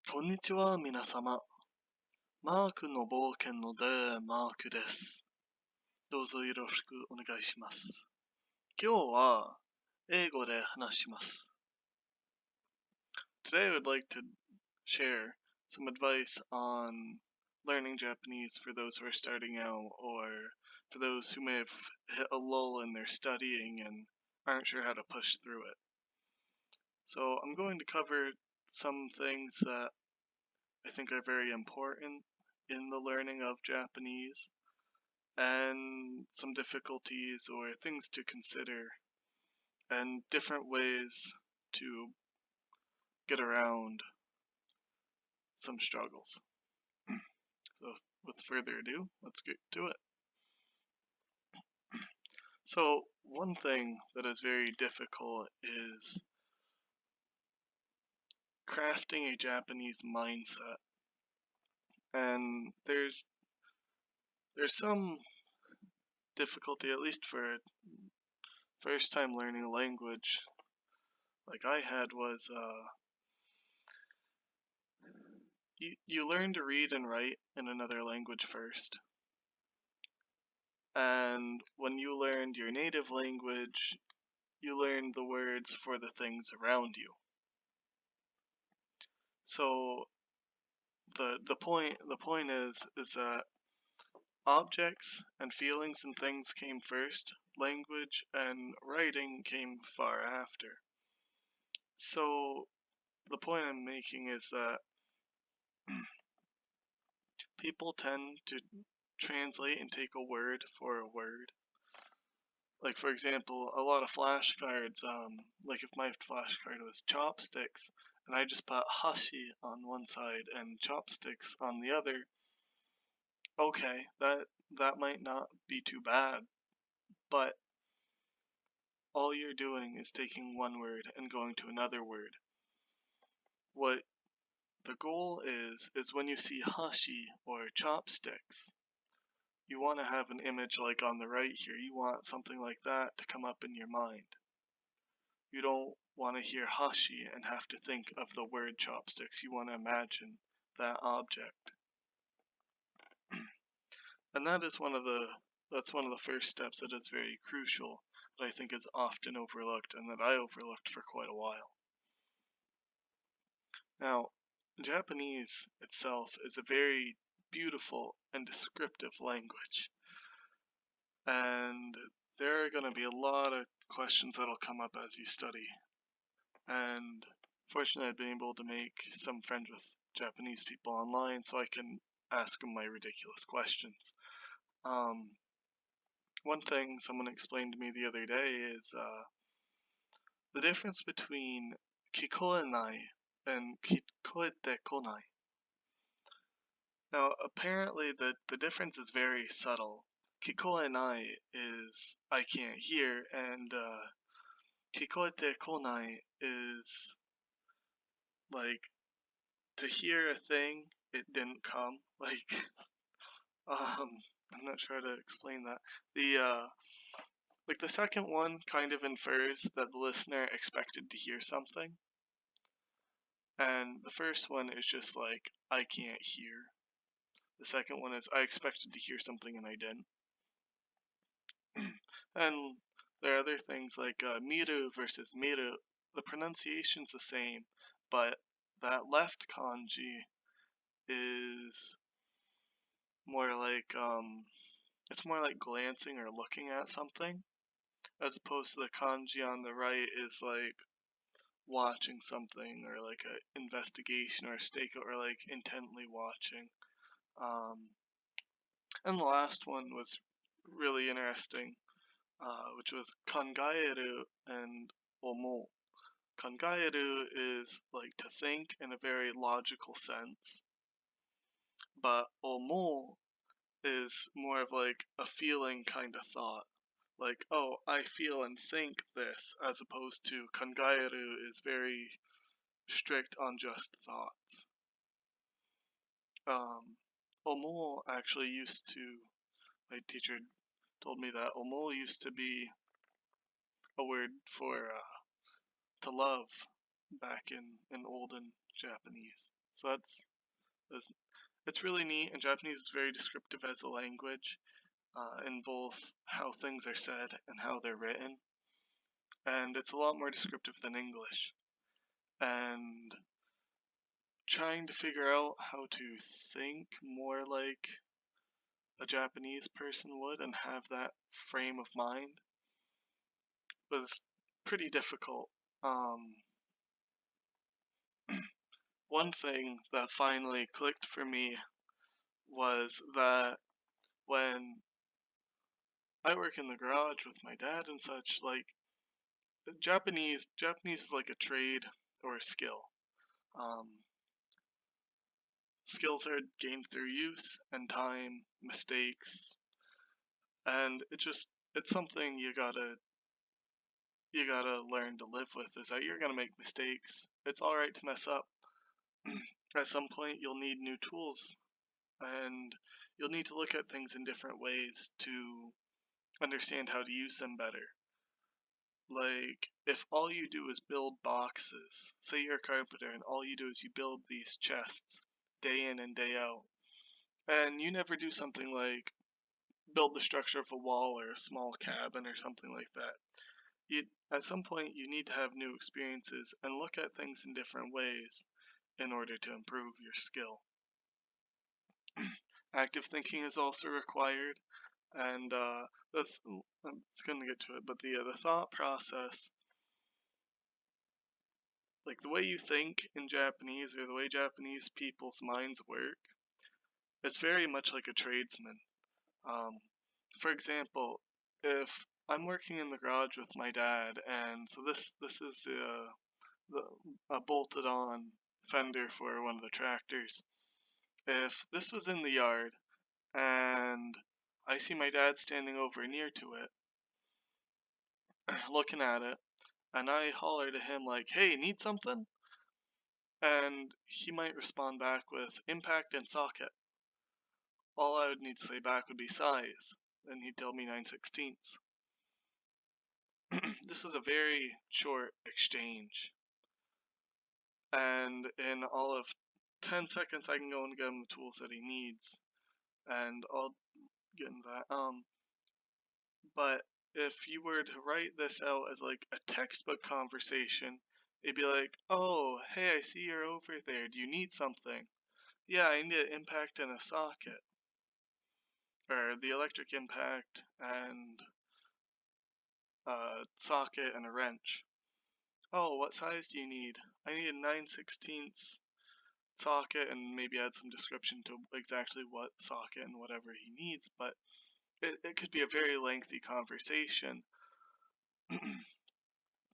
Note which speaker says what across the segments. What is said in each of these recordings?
Speaker 1: こんにちは、皆様。マークの冒険のでマークです。どうぞよろしくお願いします。今日は英語で話します。Today I would like to share some advice on learning Japanese for those who are starting out or for those who may have hit a lull in their studying and aren't sure how to push through it. So I'm going to cover some things that I think are very important in the learning of Japanese and some difficulties or things to consider and different ways to get around some struggles. So with further ado, let's get to it. So one thing that is very difficult is crafting a Japanese mindset. And there's some difficulty, at least for first time learning a language like I had, was you learn to read and write in another language first. And when you learned your native language, you learned the words for the things around you. So the point is that objects and feelings and things came first, language and writing came far after. So the point I'm making is that people tend to translate and take a word for a word. Like, for example, a lot of flashcards, like if my flashcard was chopsticks, and I just put hashi on one side and chopsticks on the other, okay, that might not be too bad, but all you're doing is taking one word and going to another word. What the goal is when you see hashi or chopsticks, you want to have an image like on the right here. You want something like that to come up in your mind. You don't want to hear hashi and have to think of the word chopsticks. You want to imagine that object. And that's one of the first steps that is very crucial, that I think is often overlooked and that I overlooked for quite a while. Now, Japanese itself is a very beautiful and descriptive language. And there are going to be a lot of questions that'll come up as you study. And fortunately, I've been able to make some friends with Japanese people online so I can ask them my ridiculous questions. One thing someone explained to me the other day is the difference between kikoenai and kikoete konai. Now, apparently the difference is very subtle. Kikoenai is I can't hear, and kikoete konai is like to hear a thing, it didn't come. Like, I'm not sure how to explain that. The second one kind of infers that the listener expected to hear something. And the first one is just like, I can't hear. The second one is, I expected to hear something and I didn't. And there are other things like miru versus miru. The pronunciation's the same, but that left kanji is more like it's more like glancing or looking at something, as opposed to the kanji on the right is like watching something or like an investigation or a stakeout or like intently watching. And the last one was really interesting, which was kangaeru and omo. Kangaeru is like to think in a very logical sense, but omo is more of like a feeling kind of thought. Like, oh, I feel and think this, as opposed to kangaeru is very strict on just thoughts. Omo actually used to, my teacher told me that omo used to be a word for to love back in olden Japanese. So it's really neat, and Japanese is very descriptive as a language in both how things are said and how they're written, and it's a lot more descriptive than English. And trying to figure out how to think more like a Japanese person would and have that frame of mind was pretty difficult. One thing that finally clicked for me was that when I work in the garage with my dad and such, like Japanese is like a trade or a skill. Skills are gained through use and time, mistakes, and it's something you gotta learn to live with. Is that you're gonna make mistakes. It's all right to mess up. At some point, you'll need new tools, and you'll need to look at things in different ways to understand how to use them better. Like, if all you do is build boxes, say you're a carpenter and all you do is you build these chests day in and day out, and you never do something like build the structure of a wall or a small cabin or something like that. At some point, you need to have new experiences and look at things in different ways in order to improve your skill. Active thinking is also required, and it's going to get to it, but the thought process, like the way you think in Japanese or the way Japanese people's minds work, it's very much like a tradesman. For example, if I'm working in the garage with my dad, and so this is a bolted on fender for one of the tractors. If this was in the yard and I see my dad standing over near to it, looking at it, and I holler to him like, "Hey, need something?" And he might respond back with impact and socket. All I would need to say back would be size, and he'd tell me 9/16. This is a very short exchange, and in all of 10 seconds I can go and get him the tools that he needs, and I'll get into that. But if you were to write this out as like a textbook conversation, it'd be like, "Oh, hey, I see you're over there. Do you need something?" "Yeah, I need an impact and a socket." Or the electric impact and a socket and a wrench. "Oh, what size do you need?" "I need a 9/16 socket," and maybe add some description to exactly what socket and whatever he needs, but it could be a very lengthy conversation.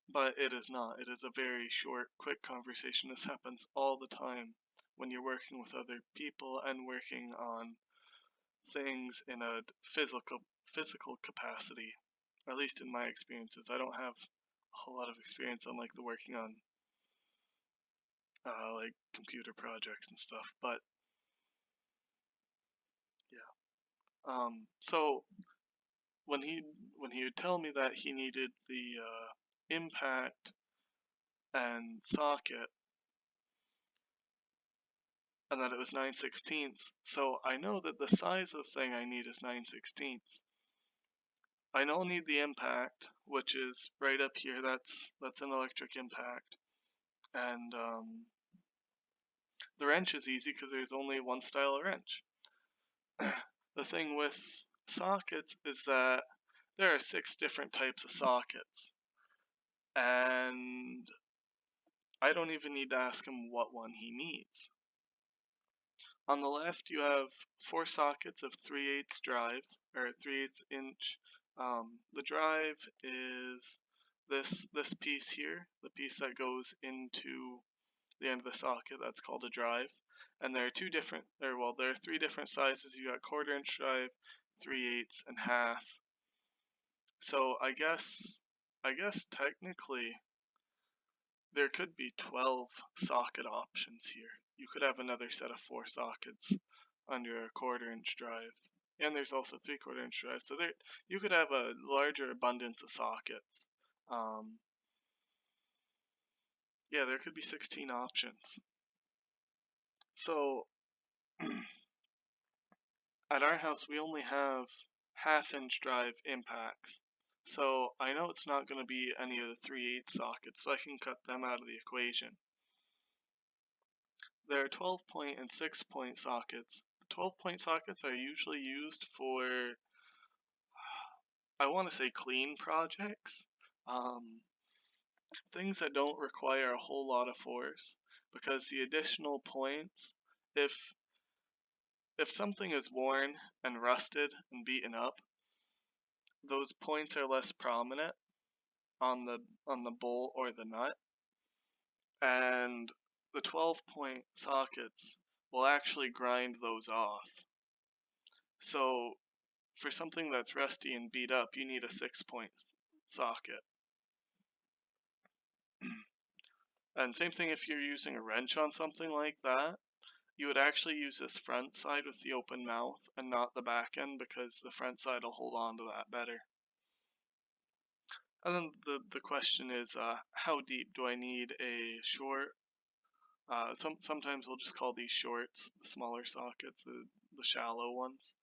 Speaker 1: But it is not. It is a very short, quick conversation. This happens all the time when you're working with other people and working on things in a physical capacity. At least in my experiences. I don't have a whole lot of experience on like the working on like computer projects and stuff, but yeah. So when he would tell me that he needed the impact and socket, and that it was 9/16, so I know that the size of the thing I need is 9/16. I know I need the impact, which is right up here. That's an electric impact, and the wrench is easy because there's only one style of wrench. The thing with sockets is that there are 6 different types of sockets, and I don't even need to ask him what one he needs. On the left, you have 4 sockets of 3/8 drive, or 3/8 inch. The drive is this piece here, the piece that goes into the end of the socket. That's called a drive. And there are 3 different sizes. You got 1/4 inch drive, 3/8, and half. So I guess technically there could be 12 socket options here. You could have another set of 4 sockets under a 1/4 inch drive. And there's also 3/4 inch drive. So you could have a larger abundance of sockets. Yeah, there could be 16 options. So at our house we only have half-inch drive impacts. So I know it's not going to be any of the 3/8 sockets, so I can cut them out of the equation. There are 12-point and 6-point sockets. 12-point sockets are usually used for, I want to say, clean projects. Things that don't require a whole lot of force, because the additional points, if something is worn and rusted and beaten up, those points are less prominent on the bolt or the nut, and the 12-point sockets will actually grind those off. So for something that's rusty and beat up, you need a 6-point socket. And same thing if you're using a wrench on something like that, you would actually use this front side with the open mouth and not the back end, because the front side will hold on to that better. And then the question is, how deep do I need a short? Sometimes we'll just call these shorts, the smaller sockets, the shallow ones,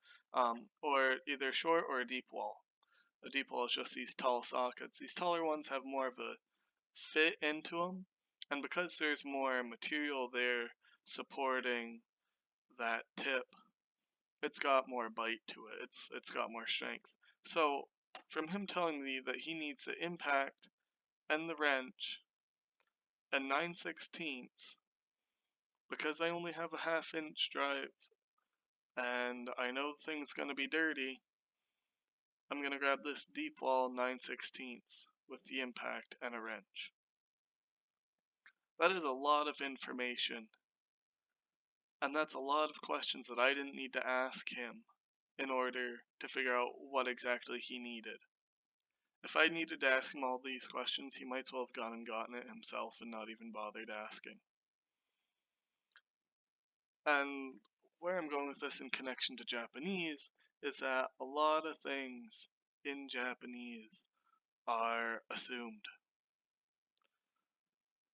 Speaker 1: or either short or a deep wall. A deep wall is just these tall sockets. These taller ones have more of a fit into them, and because there's more material there supporting that tip, it's got more bite to it. It's got more strength. So from him telling me that he needs the impact and the wrench and 9/16, because I only have a half-inch drive and I know the thing's gonna be dirty, I'm gonna grab this deep wall 9/16 with the impact and a wrench. That is a lot of information, and that's a lot of questions that I didn't need to ask him in order to figure out what exactly he needed. If I needed to ask him all these questions, he might as well have gone and gotten it himself and not even bothered asking. And where I'm going with this in connection to Japanese is that a lot of things in Japanese are assumed.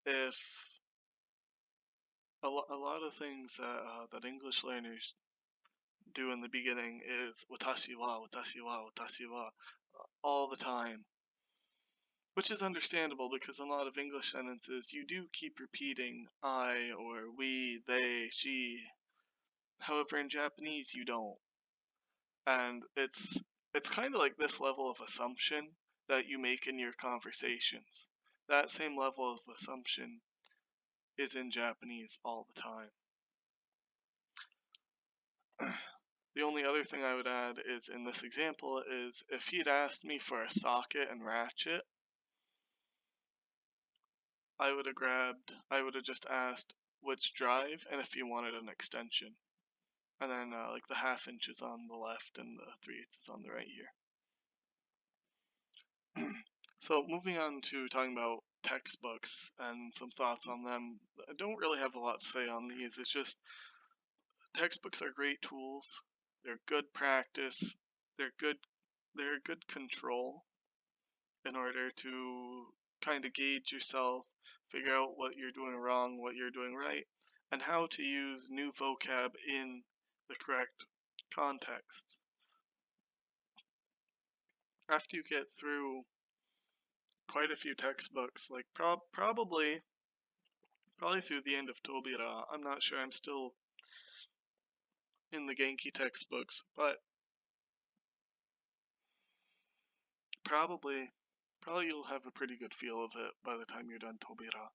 Speaker 1: If a lot of things that English learners do in the beginning is watashi wa, watashi wa, watashi wa, all the time. Which is understandable, because in a lot of English sentences you do keep repeating I or we, they, she. However, in Japanese you don't. And it's kind of like this level of assumption that you make in your conversations. That same level of assumption is in Japanese all the time. The only other thing I would add is, in this example, is if he'd asked me for a socket and ratchet, I would have just asked which drive and if he wanted an extension. And then like the half-inch is on the left and the 3/8 is on the right here. So moving on to talking about textbooks and some thoughts on them. I don't really have a lot to say on these. It's just textbooks are great tools. They're good practice. They're good control in order to kind of gauge yourself, figure out what you're doing wrong, what you're doing right, and how to use new vocab in the correct context. After you get through quite a few textbooks, like probably through the end of Tobira, I'm not sure, I'm still in the Genki textbooks, but probably you'll have a pretty good feel of it by the time you're done Tobira.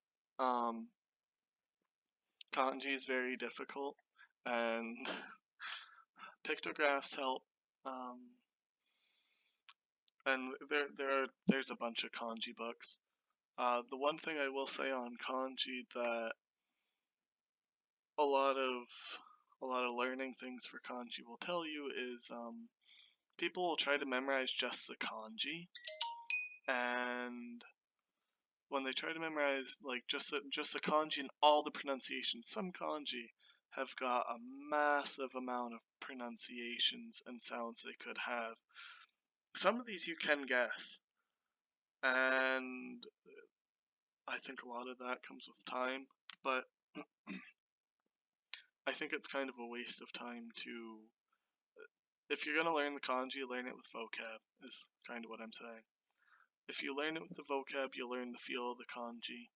Speaker 1: Kanji is very difficult, and pictographs help. And there's a bunch of kanji books. The one thing I will say on kanji that a lot of learning things for kanji will tell you is people will try to memorize just the kanji, and when they try to memorize like just the kanji and all the pronunciations, some kanji have got a massive amount of pronunciations and sounds they could have. Some of these you can guess, and I think a lot of that comes with time, but I think it's kind of a waste of time to, if you're going to learn the kanji, learn it with vocab, is kind of what I'm saying. If you learn it with the vocab, you'll learn the feel of the kanji.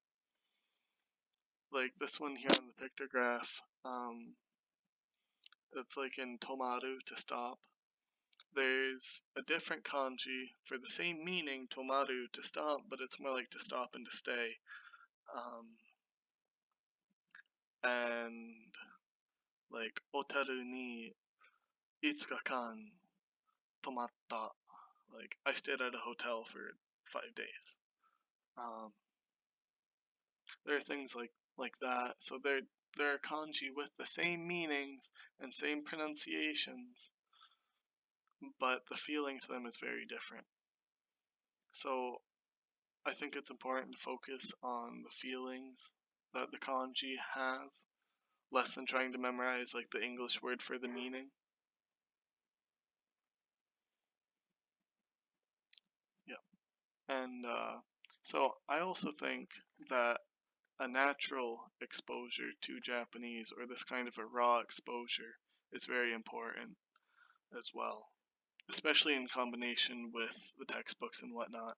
Speaker 1: Like this one here on the pictograph, it's like in tomaru, to stop. There's a different kanji for the same meaning, tomaru, to stop, but it's more like to stop and to stay. And like otaru ni itsukakan tomatta. Like I stayed at a hotel for 5 days. There are things like that. So there are kanji with the same meanings and same pronunciations, but the feeling to them is very different. So I think it's important to focus on the feelings that the kanji have, less than trying to memorize like the English word for the meaning. Yeah. And so I also think that a natural exposure to Japanese, or this kind of a raw exposure, is very important as well, especially in combination with the textbooks and whatnot.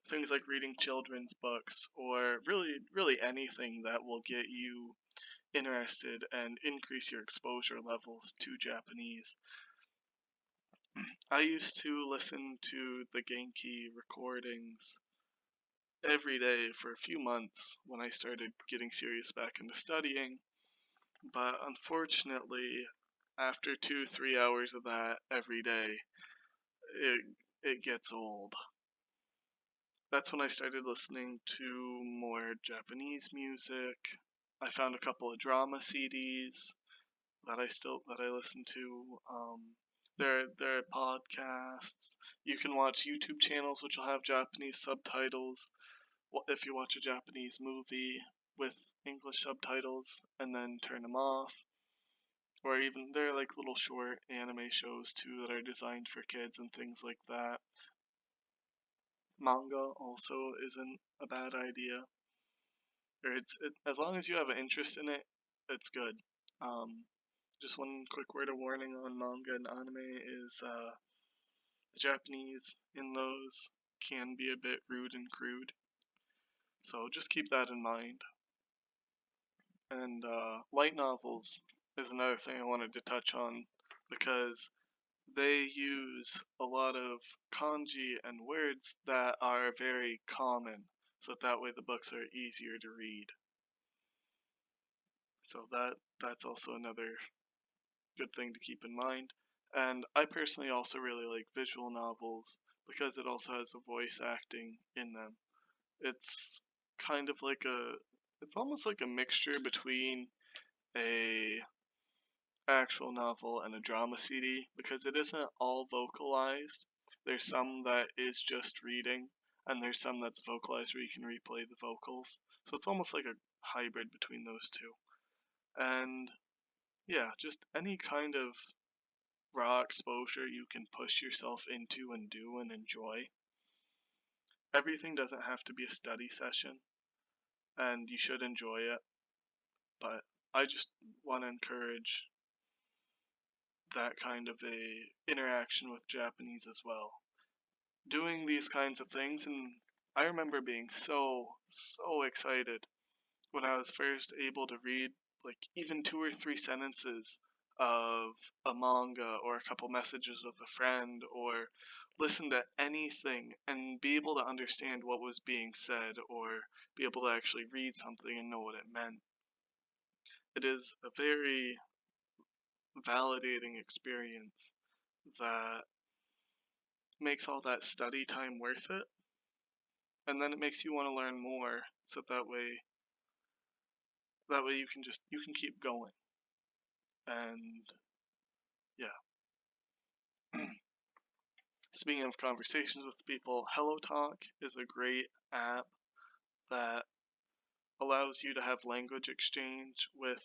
Speaker 1: Things like reading children's books, or really anything that will get you interested and increase your exposure levels to Japanese. I used to listen to the Genki recordings every day for a few months when I started getting serious back into studying, but unfortunately, after 2-3 hours of that every day, it gets old. That's when I started listening to more Japanese music. I found a couple of drama CDs that I listen to. There are podcasts. You can watch YouTube channels which will have Japanese subtitles. If you watch a Japanese movie with English subtitles and then turn them off. Or even there are like little short anime shows too that are designed for kids and things like that. Manga also isn't a bad idea. Or as long as you have an interest in it, it's good. Just one quick word of warning on manga and anime is the Japanese in those can be a bit rude and crude. So just keep that in mind. And light novels is another thing I wanted to touch on, because they use a lot of kanji and words that are very common, so that way the books are easier to read. So that's also another good thing to keep in mind. And I personally also really like visual novels because it also has a voice acting in them. It's kind of like it's almost like a mixture between a actual novel and a drama CD, because it isn't all vocalized. There's some that is just reading, and there's some that's vocalized where you can replay the vocals. So it's almost like a hybrid between those two. And yeah, just any kind of raw exposure you can push yourself into and do and enjoy. Everything doesn't have to be a study session, and you should enjoy it, but I just want to encourage that kind of a interaction with Japanese as well. Doing these kinds of things, and I remember being so excited when I was first able to read like even 2 or 3 sentences of a manga or a couple messages with a friend, or listen to anything and be able to understand what was being said, or be able to actually read something and know what it meant. It is a very validating experience that makes all that study time worth it, and then it makes you want to learn more, so that way you can keep going. And yeah. Speaking of conversations with people, HelloTalk is a great app that allows you to have language exchange with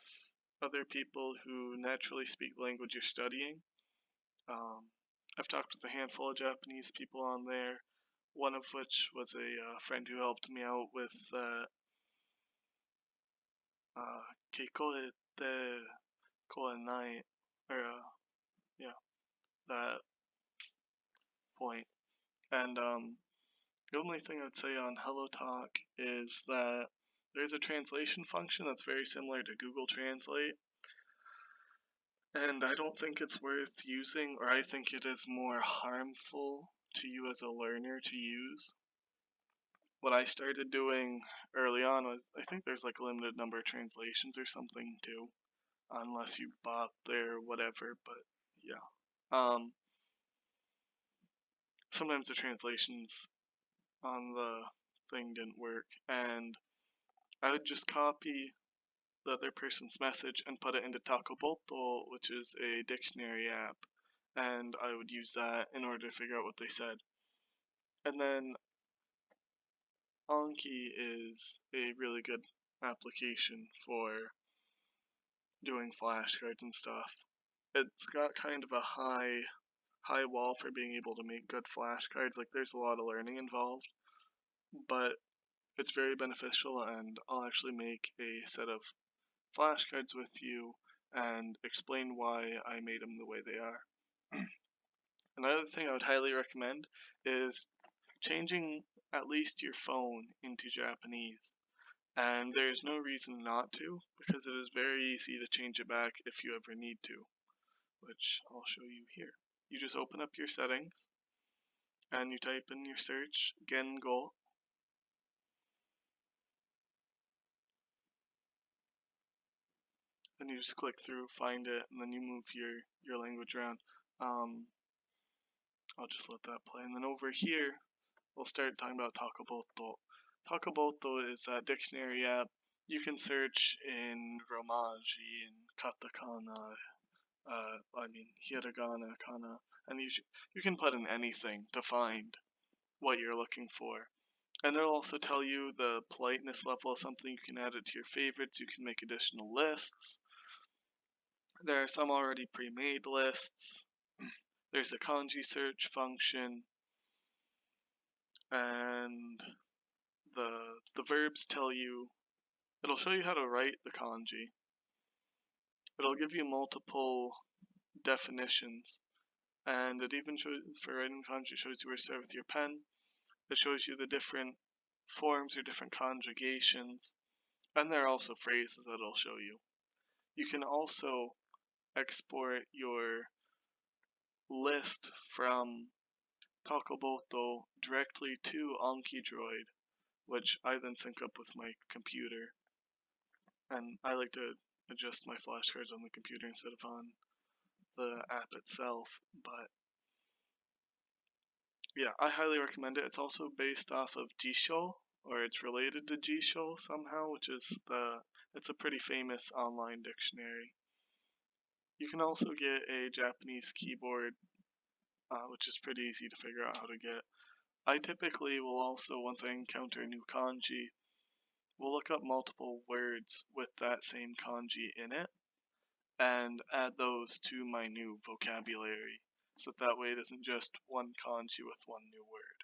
Speaker 1: other people who naturally speak the language you're studying. I've talked with a handful of Japanese people on there, one of which was a friend who helped me out with keikoete night, or yeah, that point. And the only thing I'd say on HelloTalk is that there's a translation function that's very similar to Google Translate, and I don't think it's worth using, or I think it is more harmful to you as a learner to use. What I started doing early on was, I think there's like a limited number of translations or something too, unless you bought their whatever, but yeah. Sometimes the translations on the thing didn't work, and I would just copy the other person's message and put it into Takoboto, which is a dictionary app, and I would use that in order to figure out what they said. And then Anki is a really good application for doing flashcards and stuff. It's got kind of a high wall for being able to make good flashcards. Like, there's a lot of learning involved, but it's very beneficial, and I'll actually make a set of flashcards with you and explain why I made them the way they are. Another thing I would highly recommend is changing at least your phone into Japanese. And there's no reason not to, because it is very easy to change it back if you ever need to, which I'll show you here. You just open up your settings, and you type in your search, Gengo. Then you just click through, find it, and then you move your language around. I'll just let that play. And then over here, we'll start talking about Takoboto. Takoboto is a dictionary app. You can search in Romaji and katakana, hiragana, kana, and you can put in anything to find what you're looking for. And it'll also tell you the politeness level of something. You can add it to your favorites. You can make additional lists. There are some already pre-made lists. There's a kanji search function, and the verbs tell you, it'll show you how to write the kanji. It'll give you multiple definitions, and it even shows, for writing kanji, shows you where to start with your pen. It shows you the different forms or different conjugations, and there are also phrases that it'll show you. You can also export your list from Takoboto directly to AnkiDroid, which I then sync up with my computer. And I like to adjust my flashcards on the computer instead of on the app itself. But yeah, I highly recommend it. It's also based off of Jisho, or it's related to Jisho somehow, which is it's a pretty famous online dictionary. You can also get a Japanese keyboard, which is pretty easy to figure out how to get. I typically will also, once I encounter a new kanji, will look up multiple words with that same kanji in it and add those to my new vocabulary, so that way it isn't just one kanji with one new word.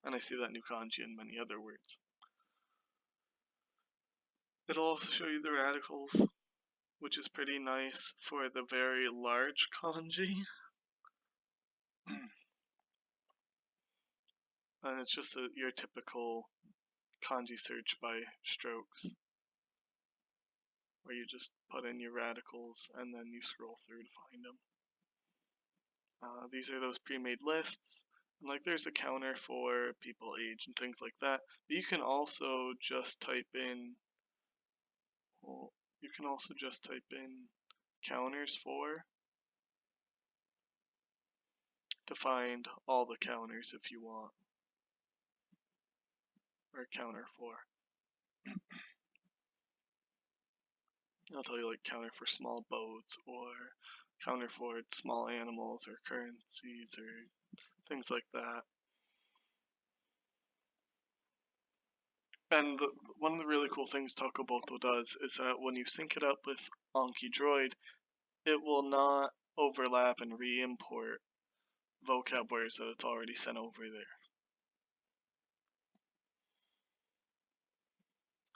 Speaker 1: And I see that new kanji in many other words. It'll also show you the radicals, which is pretty nice for the very large kanji. And it's just your typical kanji search by strokes, where you just put in your radicals and then you scroll through to find them. These are those pre-made lists. And like, there's a counter for people age and things like that. But you can also just type in, counters for to find all the counters if you want, or counter for. I'll tell you, like, counter for small boats, or counter for small animals, or currencies, or things like that. And one of the really cool things Takoboto does is that when you sync it up with AnkiDroid, it will not overlap and re-import vocab words that it's already sent over there.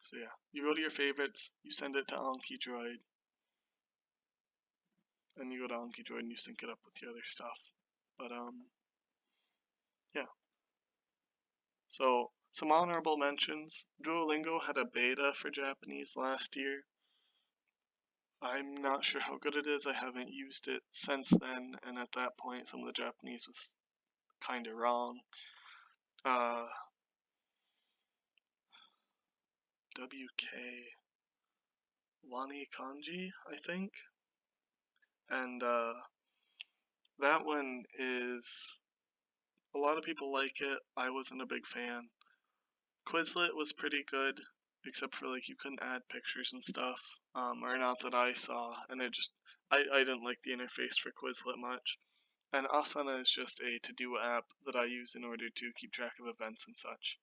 Speaker 1: So yeah, you go to your favorites, you send it to AnkiDroid, and you go to AnkiDroid and you sync it up with your other stuff. But yeah. So some honorable mentions. Duolingo had a beta for Japanese last year. I'm not sure how good it is. I haven't used it since then, and at that point some of the Japanese was kind of wrong. WK Wani Kanji, I think. And that one is, a lot of people like it. I wasn't a big fan. Quizlet was pretty good, except for like you couldn't add pictures and stuff, or not that I saw, and I didn't like the interface for Quizlet much. And Asana is just a to-do app that I use in order to keep track of events and such.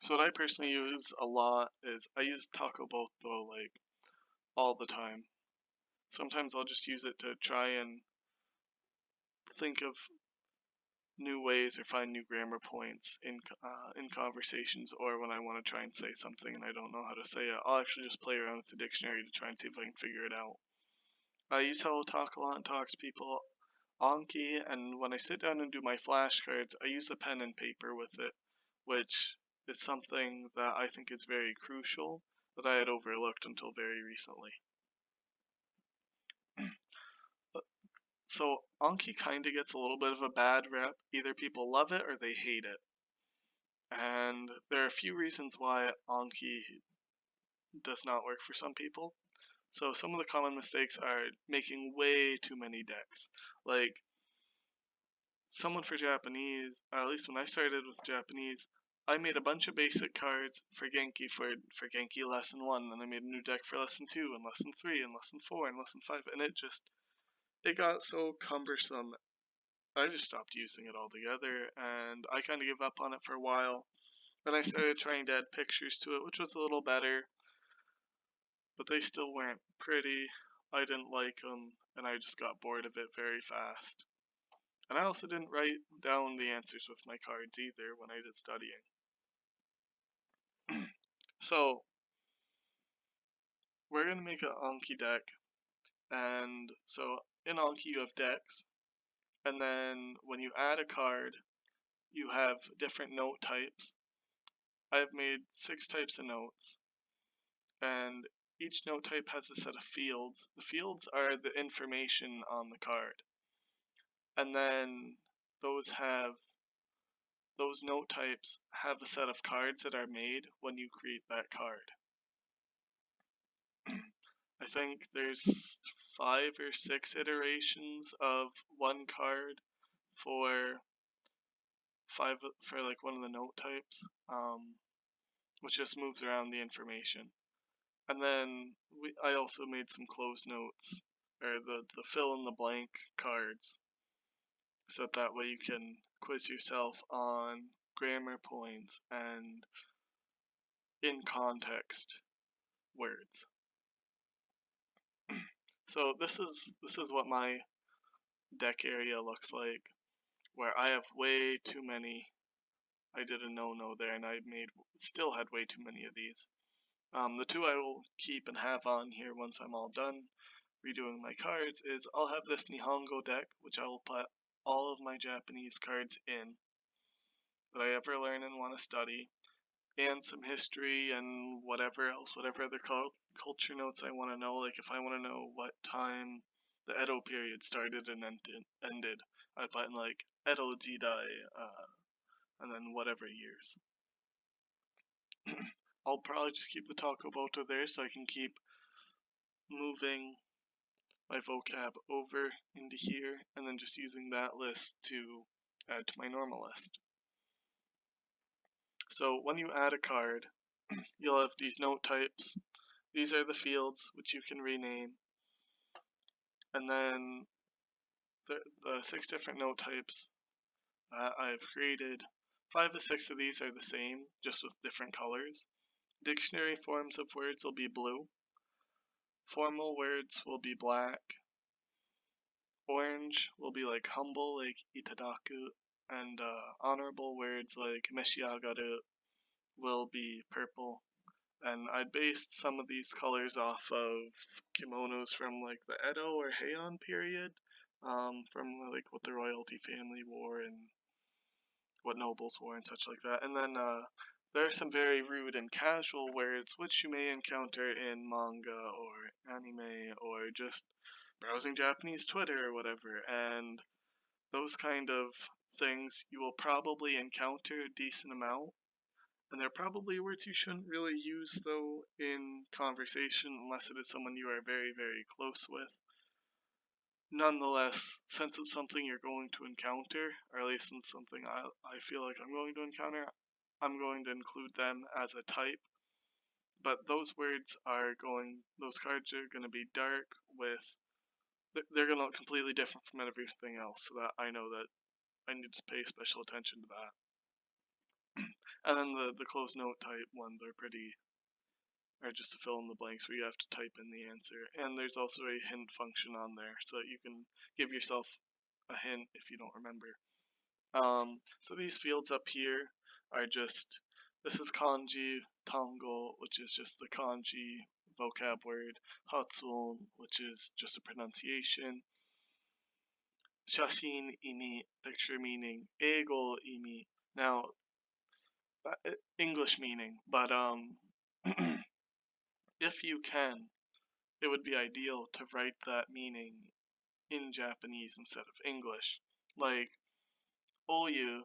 Speaker 1: So what I personally use a lot is, I use Takoboto like all the time. Sometimes I'll just use it to try and think of new ways or find new grammar points in conversations, or when I want to try and say something and I don't know how to say it, I'll actually just play around with the dictionary to try and see if I can figure it out. I use HelloTalk a lot and talk to people. Anki, and when I sit down and do my flashcards, I use a pen and paper with it, which is something that I think is very crucial that I had overlooked until very recently. So Anki kind of gets a little bit of a bad rep. Either people love it or they hate it. And there are a few reasons why Anki does not work for some people. So some of the common mistakes are making way too many decks. Like, someone for Japanese, or at least when I started with Japanese, I made a bunch of basic cards for Genki for Genki lesson 1, and I made a new deck for lesson 2 and lesson 3 and lesson 4 and lesson 5, and it got so cumbersome. I just stopped using it altogether, and I kind of gave up on it for a while. Then I started trying to add pictures to it, which was a little better, but they still weren't pretty. I didn't like them, and I just got bored of it very fast. And I also didn't write down the answers with my cards either when I did studying. So, we're going to make an Anki deck, and so in Anki you have decks, and then when you add a card, you have different note types. I've made 6 types of notes, and each note type has a set of fields. The fields are the information on the card, and then those note types have a set of cards that are made when you create that card. I think there's 5 or 6 iterations of one card for like one of the note types, which just moves around the information. And then I also made some cloze notes, or the fill in the blank cards, so that way you can quiz yourself on grammar points and in context words. So this is what my deck area looks like, where I have way too many. I did a no-no there, and I still had way too many of these. The 2 I will keep and have on here once I'm all done redoing my cards is, I'll have this Nihongo deck, which I will put all of my Japanese cards in that I ever learn and want to study, and some history and whatever else, whatever other culture notes I want to know. Like if I want to know what time the Edo period started and ended, I'd put in like Edo Jidai, and then whatever years. I'll probably just keep the Takoboto there so I can keep moving my vocab over into here, and then just using that list to add to my normal list. So when you add a card, you'll have these note types. These are the fields, which you can rename. And then the 6 different note types that I've created, 5 to 6 of these are the same, just with different colors. Dictionary forms of words will be blue. Formal words will be black. Orange will be like humble, like itadaku, and honorable words like meshiagaru will be purple, And I based some of these colors off of kimonos from like the Edo or Heian period, from like what the royalty family wore and what nobles wore and such like that. And then there are some very rude and casual words which you may encounter in manga or anime or just browsing Japanese Twitter or whatever. And those kind of things you will probably encounter a decent amount. And they're probably words you shouldn't really use though in conversation unless it is someone you are very, very close with. Nonetheless, since it's something you're going to encounter, or at least it's something I feel like I'm going to encounter, I'm going to include them as a type. But those cards are going to be dark with, they're going to look completely different from everything else, so that I know that I need to pay special attention to that. And then the Cloze Note type ones are just to fill in the blanks where you have to type in the answer. And there's also a hint function on there so that you can give yourself a hint if you don't remember. So these fields up here are just, this is kanji, tango, which is just the kanji vocab word, hatsuon, which is just a pronunciation, shashin imi, picture meaning, eigo imi, now English meaning, but if you can, it would be ideal to write that meaning in Japanese instead of English. Like oyu,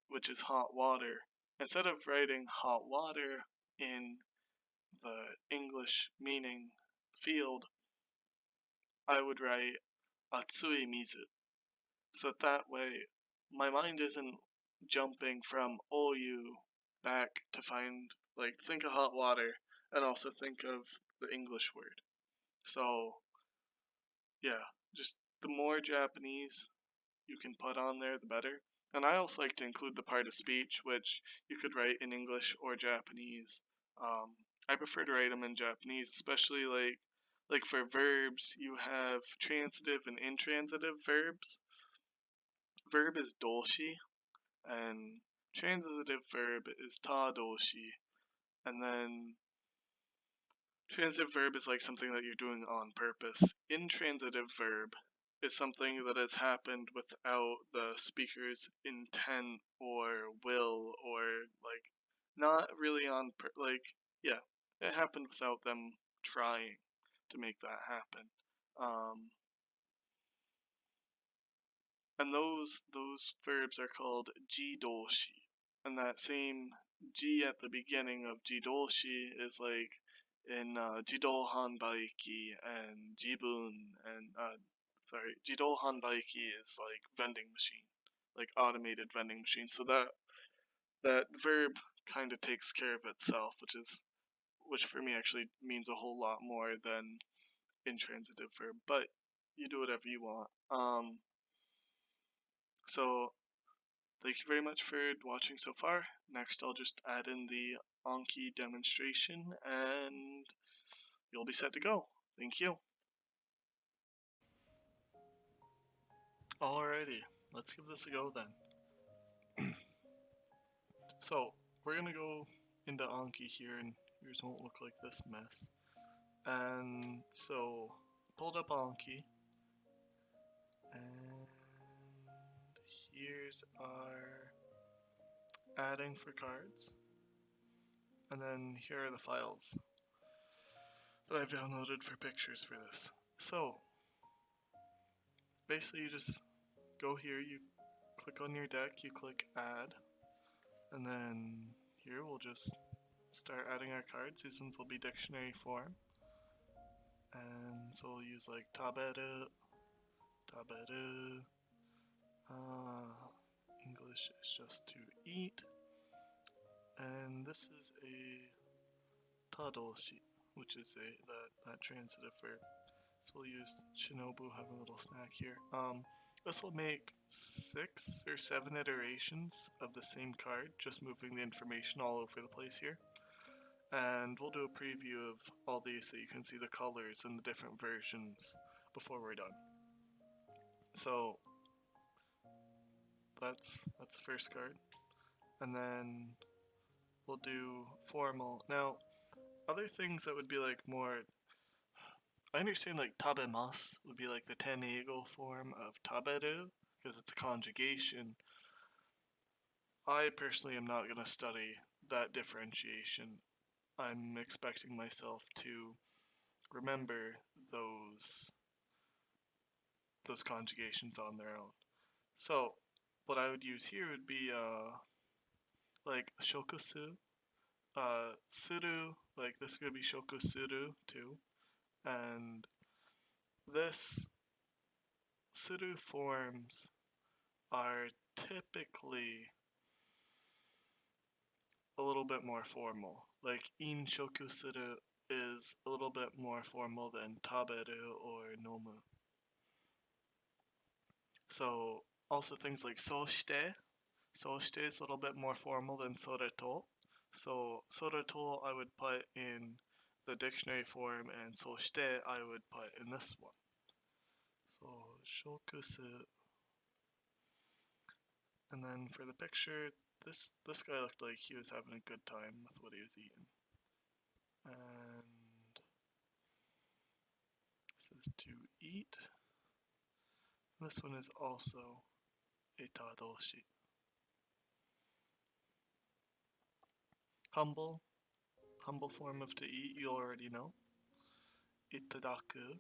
Speaker 1: which is hot water, instead of writing hot water in the English meaning field, I would write atsui mizu. So that way, my mind isn't jumping from oyu back to find, like, think of hot water and also think of the English word. So, yeah, just the more Japanese you can put on there, the better. And I also like to include the part of speech, which you could write in English or Japanese. I prefer to write them in Japanese, especially like for verbs, you have transitive and intransitive verbs. Verb is doshi, and transitive verb is ta doshi. And then transitive verb is like something that you're doing on purpose. Intransitive verb is something that has happened without the speaker's intent or will, or like not really on it happened without them trying to make that happen. And those verbs are called jidoshi. And that same ji at the beginning of jidoshi is like in Jidou Hanbaiki and Jibun and Jidou Hanbaiki is like vending machine, like automated vending machine. So that verb kind of takes care of itself, which for me actually means a whole lot more than intransitive verb. But you do whatever you want. So thank you very much for watching so far. Next, I'll just add in the Anki demonstration and you'll be set to go. Thank you. Alrighty, let's give this a go then. So, we're gonna go into Anki here and yours won't look like this mess. And so, pulled up Anki and here's our adding for cards. And then here are the files that I've downloaded for pictures for this. So, basically you just go here, you click on your deck, you click add, and then here we'll just start adding our cards. These ones will be dictionary form. And so we'll use like taberu, English is just to eat. And this is a tadoshi, which is that transitive verb. So we'll use Shinobu, have a little snack here. This will make 6 or 7 iterations of the same card, just moving the information all over the place here. And we'll do a preview of all these so you can see the colors and the different versions before we're done. So that's the first card. And then we'll do formal. Now, other things that would be like more, I understand like tabemasu would be like the teneigo form of taberu because it's a conjugation. I personally am not going to study that differentiation. I'm expecting myself to remember those conjugations on their own. So what I would use here would be like shokusu, suru, like this could be shokusuru too, and this suru forms are typically a little bit more formal. Like in shokusuru is a little bit more formal than taberu or nomu. So also things like soshite. Soshite is a little bit more formal than soreto. So soreto I would put in the dictionary form, and soshite I would put in this one. So shokusu. And then for the picture, this guy looked like he was having a good time with what he was eating. And this is to eat. This one is also a tadoshi. Humble form of to eat, you already know. Itadaku.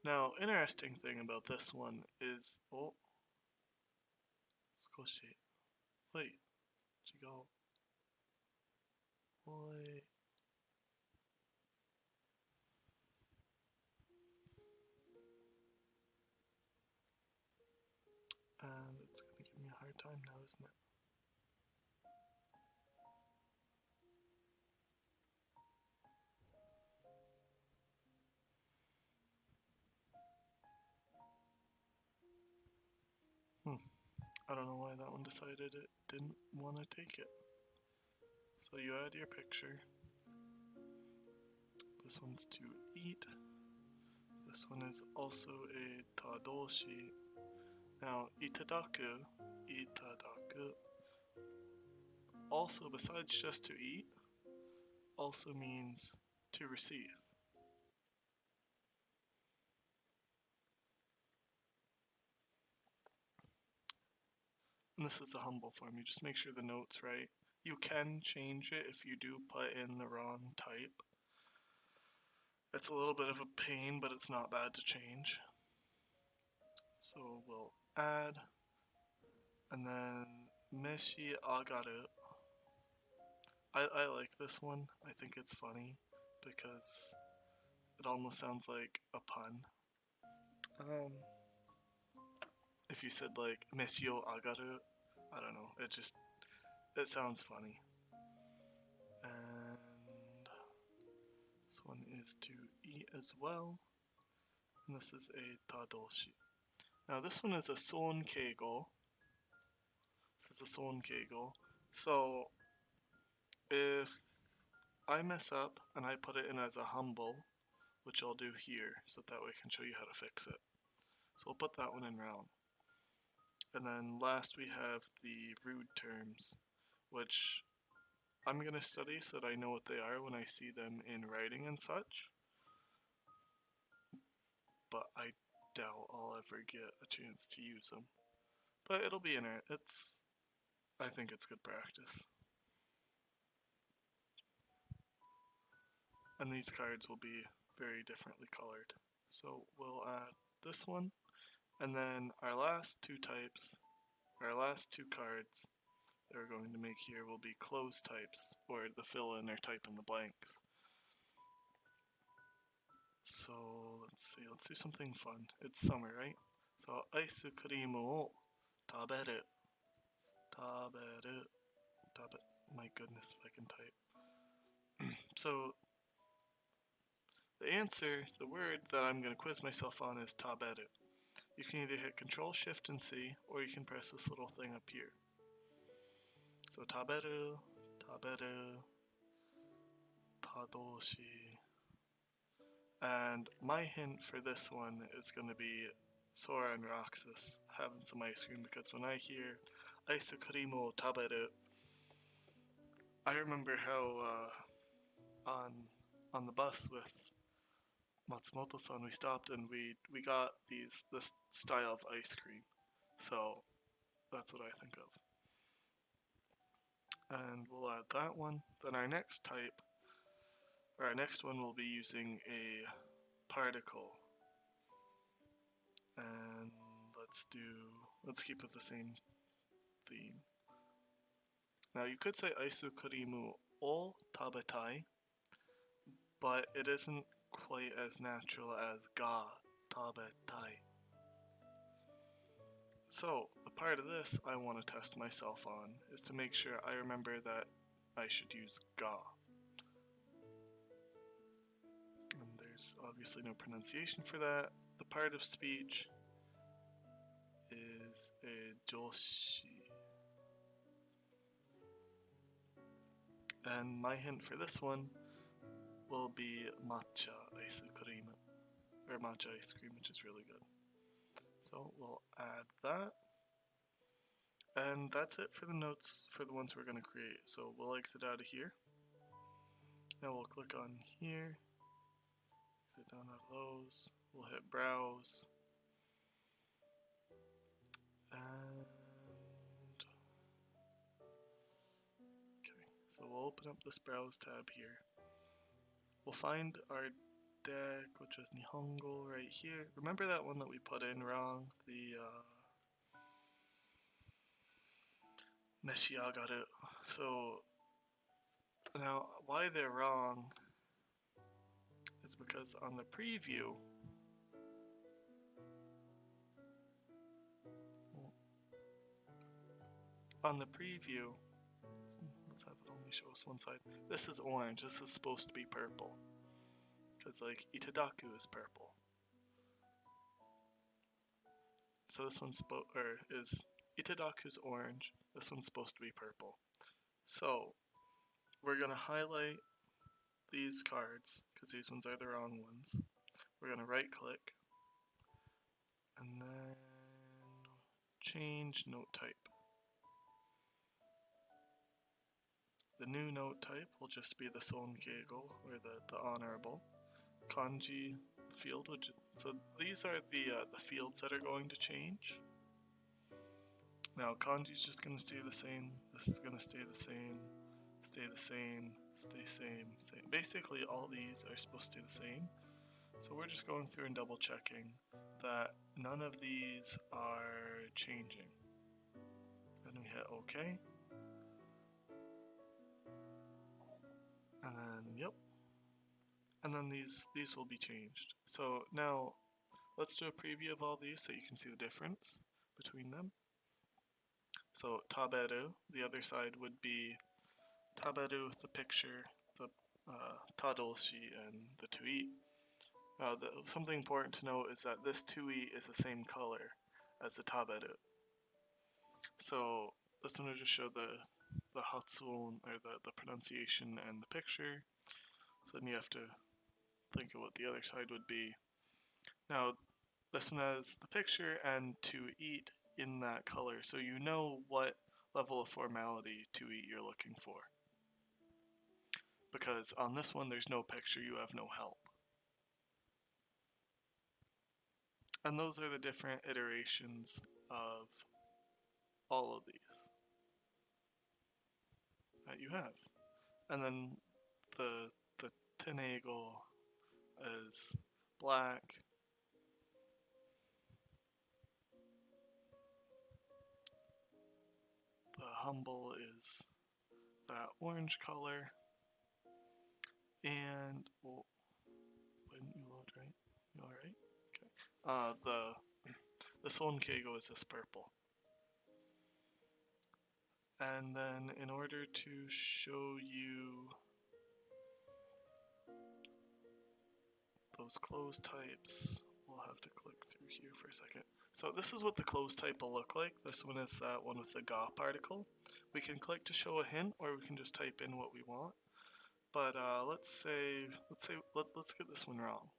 Speaker 1: Now, interesting thing about this one is, skoshi. Wait, chigou. Wait. And it's gonna give me a hard time now, isn't it? I don't know why that one decided it didn't want to take it. So you add your picture. This one's to eat. This one is also a tadoshi. Now, itadaku, also besides just to eat, also means to receive. And this is a humble form. You just make sure the note's right. You can change it if you do put in the wrong type. It's a little bit of a pain, but it's not bad to change. So we'll add, and then meshi agaru. I like this one. I think it's funny because it almost sounds like a pun. If you said like meshi o agaru, I don't know. It sounds funny. And this one is to eat as well. And this is a tadoshi. Now this one is a sonkeigo. This is a sonkeigo. So if I mess up and I put it in as a humble, which I'll do here, so that way I can show you how to fix it. So I'll put that one in round. And then last we have the rude terms, which I'm going to study so that I know what they are when I see them in writing and such. But I doubt I'll ever get a chance to use them. But it'll be in it. I think it's good practice. And these cards will be very differently colored. So we'll add this one, and then our last two types, our last two cards that we're going to make here will be cloze types, or the fill-in or type in the blanks. So let's see, let's do something fun. It's summer, right? So ice cream o taberu. My goodness, if I can type. So the answer, the word that I'm going to quiz myself on is taberu. You can either hit Control Shift and C, or you can press this little thing up here. So taberu, tadoshi. And my hint for this one is going to be Sora and Roxas having some ice cream, because when I hear ice cream o taberu, I remember how on the bus with Matsumoto-san we stopped and we got this style of ice cream. So that's what I think of. And we'll add that one. Then our next type, or our next one, will be using a particle. And let's keep with the same theme. Now you could say aisukurimu o tabetai, but it isn't quite as natural as ga tabetai. So the part of this I want to test myself on is to make sure I remember that I should use ga. And there's obviously no pronunciation for that. The part of speech is a joshi. And my hint for this one will be matcha ice cream, or matcha ice cream, which is really good. So we'll add that. And that's it for the notes for the ones we're going to create. So we'll exit out of here. Now we'll click on here, exit down out of those. We'll hit browse. And so we'll open up this browse tab here. We'll find our deck, which is Nihongo right here. Remember that one that we put in wrong? The Meshiagaru. So now why they're wrong is because on the preview let's have it only show us one side. This is orange. This is supposed to be purple. Because like Itadaku is purple. So this one's is Itadaku's orange. This one's supposed to be purple. So we're gonna highlight these cards because these ones are the wrong ones. We're gonna right click and then change note type. The new note type will just be the Sonkeigo, or the honorable. Kanji field, so these are the fields that are going to change. Now kanji's just going to stay the same. This is going to stay the same, stay the same, stay same. Basically all these are supposed to stay the same. So we're just going through and double checking that none of these are changing. Then we hit OK. And then, yep. And then these will be changed. So now let's do a preview of all these so you can see the difference between them. So taberu, the other side would be taberu with the picture, the tadoshi, and the to eat. Something important to note is that this to eat is the same color as the taberu. So this one will just show the hatsuon, or the pronunciation and the picture. So then you have to think of what the other side would be. Now this one has the picture and to eat in that color, so you know what level of formality to eat you're looking for. Because on this one there's no picture, you have no help. And those are the different iterations of all of these that you have. And then the tenego is black. The humble is that orange color. And well, when you load, right? You alright? Okay. The Sonkeigo is this purple. And then in order to show you those cloze types, we'll have to click through here for a second. So this is what the cloze type will look like. This one is that one with the ga particle. We can click to show a hint, or we can just type in what we want. But let's get this one wrong.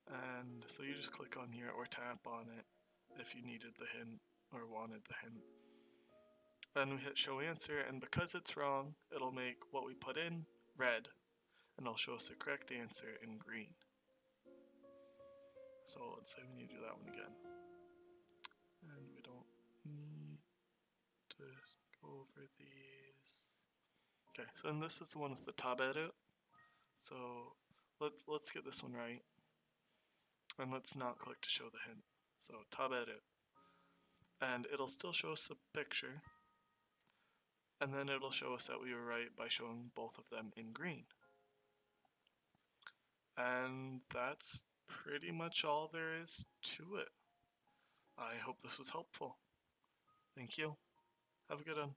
Speaker 1: And so you just click on here or tap on it if you needed the hint or wanted the hint. Then we hit show answer, and because it's wrong, it'll make what we put in red, and it'll show us the correct answer in green. So let's say we need to do that one again. And we don't need to go over these. Okay, so then this is the one with the tab edit. So let's get this one right. And let's not click to show the hint. So tab edit. And it'll still show us the picture. And then it'll show us that we were right by showing both of them in green. And that's pretty much all there is to it. I hope this was helpful. Thank you. Have a good one.